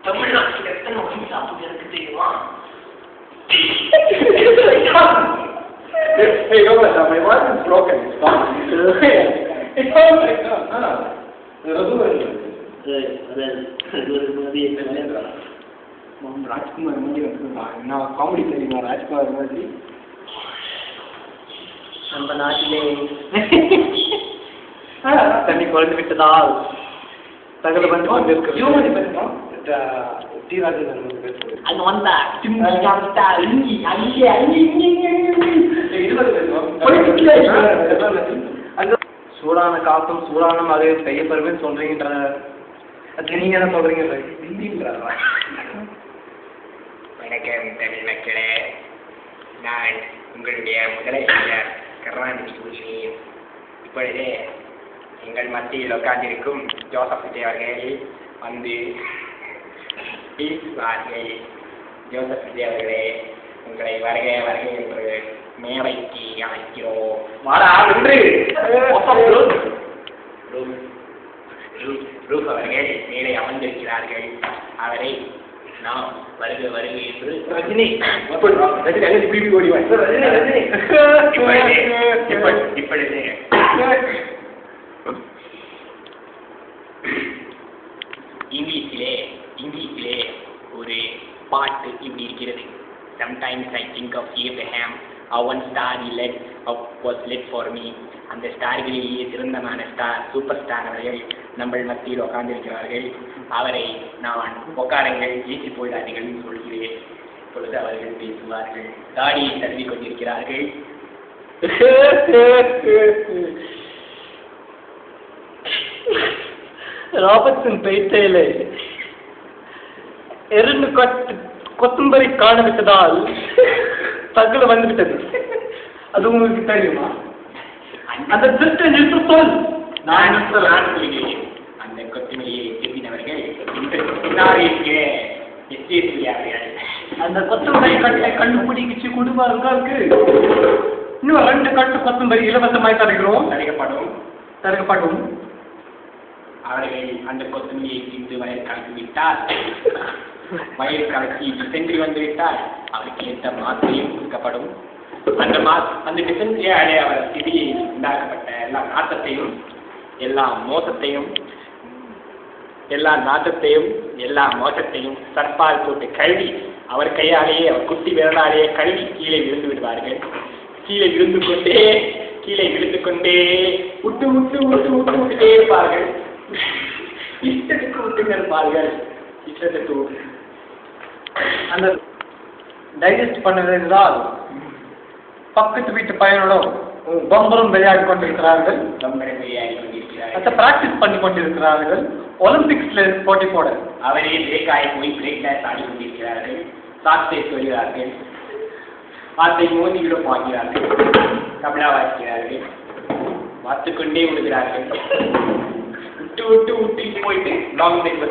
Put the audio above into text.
தமிழ்நாட்டில் எத்தனை வகை சாப்பிட்டு எனக்கு தெரியுமா? Hey, Robert, my voice is broken. It's gone. It's all like that. Rajkumar மாதிரி வந்துருந்தான். என்ன காமெடி தெரியுமா ராஜ்குமார் மாதிரி? நம்ம நாட்டிலே தண்ணி குறைந்து விட்டதால் தகவல் வந்து கொண்டிருக்கிறோம். சூடான காத்தும் சூடான மழை பெய்யப்பெறும் சொல்றீங்கன்ற அதுக்கு நீங்க என்ன சொல்றீங்க? ஹிந்தின்றாரா? வணக்கம் தமிழ் மக்களே, நான் உங்களுடைய முதலமைச்சர் கருணாநிதி கூறுகிறேன். இப்பொழுது எங்கள் மத்தியில் உட்கார்ந்திருக்கும் ஜோசப் விஜய் அவர்கள் வந்து பேசுவார்கள். ஜோசப் விஜய் அவர்களே, உங்களை வருக வருக என்று மேடைக்கு அழைக்கிறோம். ரூப் அவர்கள் மேலே அமர்ந்திருக்கிறார்கள். அவரை நாம் வருக வருக என்று ரஜினி இப்பொழுது இங்கிலீஷிலே ஒரு பாட்டு இப்படி இருக்கிறது. Sometimes I think of Abraham, how one star he led was led for me. அந்த ஸ்டார்களிலேயே சிறந்தமான ஸ்டார் சூப்பர் ஸ்டார் அவர்கள் நம்ம மத்தியில் உட்கார்ந்திருக்கிறார்கள். அவரை நான் உட்காரங்கள் ஏற்றி போயிடாதீர்கள் சொல்கிறேன். இப்பொழுது அவர்கள் பேசுவார்கள். தாடியை தழுவி கொண்டிருக்கிறார்கள். ராபர்ட்சன் பேட்டையிலே 2 கொத்தம்பரி காணவிட்டதால் தகவல் வந்துவிட்டது. அது உங்களுக்கு தெரியுமா? அந்த திருஷ்ட நிறுத்த சொல். நான் சொல்கிறேன். அந்த கொத்தமல்லியை திருப்பினவர்கள் அந்த கொத்தம்பரி கட்டை கண்டுபிடிச்சு கொடுப்பாருக்கு இன்னும் 2 கட்டு கொத்தம்பரி இலவசமாய் தருகிறோம். தருகப்படும். அவர்கள் அந்த கொத்தமல்லியை தின்று வயல் கலக்கி விட்டால், வயல் கலக்கி டிசென்ட்ரி வந்துவிட்டால் அவருக்கு ஏற்ற மாத்திரையும் கொடுக்கப்படும். அந்த டிசென்ட்ரியாலே அவர் திதியை உண்டாக்கப்பட்ட எல்லா நாட்டத்தையும் எல்லா மோசத்தையும் சர்பால் போட்டு கழுவி அவர் கையாலேயே அவர் குட்டி விரலாலேயே கழுவி கீழே விழுந்து விடுவார்கள். கீழே விழுந்து கொண்டே விட்டுட்டே இருப்பார்கள். இஷ்டத்துக்கு விட்டுங்க இருப்பார்கள். இஷ்டத்துக்கு அந்த டைஜஸ்ட் பண்ணுவதால் பக்கத்து வீட்டு பையனோடும் பம்பரும் விளையாடி கொண்டிருக்கிறார்கள். பிராக்டிஸ் பண்ணி கொண்டிருக்கிறார்கள். ஒலிம்பிக்ஸ்ல போட்டி போட அவரே பிரேக்காய போய் பிரேக் டான்ஸ் ஆடி கொண்டிருக்கிறார்கள். சாக்ஸை சொல்கிறார்கள். வார்த்தை மோதிவிட பார்க்கிறார்கள். கபலா வாசிக்கிறார்கள். வாத்துக்கொண்டே விடுகிறார்கள். விட்டு போயிட்டு லாங் டைம்